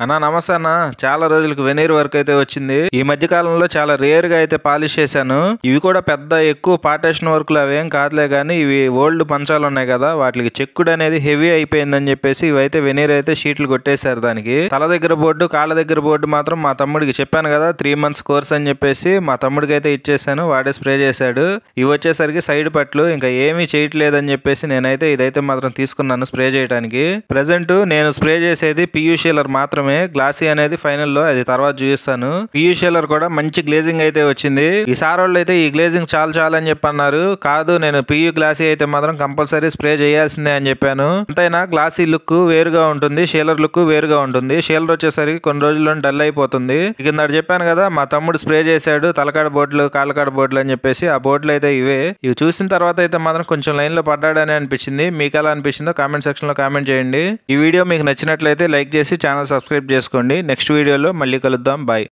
అన్నా నమస్తే అన్న. చాలా రోజులకు వెనీర్ వర్క్ అయితే వచ్చింది. ఈ మధ్య కాలంలో చాలా రేర్ గా అయితే పాలిష్ చేశాను. ఇవి కూడా పెద్ద ఎక్కువ పార్టేషన్ వర్క్లు అవేం కాదులే కానీ ఇవి ఓల్డ్ పంచాలు ఉన్నాయి కదా, వాటికి చెక్కుడు అనేది హెవీ అయిపోయిందని చెప్పేసి ఇవైతే వెనీర్ అయితే షీట్లు కొట్టేశారు. దానికి తల దగ్గర బోర్డు, కాళ్ళ దగ్గర బోర్డు మాత్రం మా తమ్ముడికి చెప్పాను కదా 3 months కోర్స్ అని చెప్పేసి మా తమ్ముడికి అయితే ఇచ్చేసాను. వాడే స్ప్రే చేశాడు. ఇవి వచ్చేసరికి సైడ్ పట్లు, ఇంకా ఏమీ చేయట్లేదని చెప్పేసి నేనైతే ఇదైతే మాత్రం తీసుకున్నాను స్ప్రే చేయడానికి. ప్రెసెంట్ నేను స్ప్రే చేసేది పియూ షీలర్ మాత్రమే. గ్లాసీ అనేది ఫైనల్ లో అది తర్వాత చూపిస్తాను. పియూ షీలర్ కూడా మంచి గ్లేజింగ్ అయితే వచ్చింది. ఈ సార్ వాళ్ళు అయితే ఈ గ్లేజింగ్ చాలు అని చెప్పి అన్నారు. కాదు, నేను పియూ గ్లాసీ అయితే మాత్రం కంపల్సరీ స్ప్రే చేయాల్సిందే అని చెప్పాను. అంతైనా గ్లాసీ లుక్ వేరుగా ఉంటుంది, షీలర్ లుక్ వేరుగా ఉంటుంది. షీలర్ వచ్చేసరికి కొన్ని రోజుల్లో డల్ అయిపోతుంది. ఇక నాడు చెప్పాను కదా మా తమ్ముడు స్ప్రే చేశాడు తలకాడ బోట్లు, కాళ్ళకాడ బోట్లు అని చెప్పేసి. ఆ బోట్లు అయితే ఇవే. ఇవి చూసిన తర్వాత అయితే మాత్రం కొంచెం లైన్ లో పడ్డాడని అనిపించింది. మీకు ఎలా అనిపించిందో కామెంట్ సెక్షన్ లో కామెంట్ చేయండి. ఈ వీడియో మీకు నచ్చినట్లయితే లైక్ చేసి ఛానల్ సబ్స్క్రైబ్ చేసుకోండి. నెక్స్ట్ వీడియోలో మళ్ళీ కలుద్దాం. బాయ్.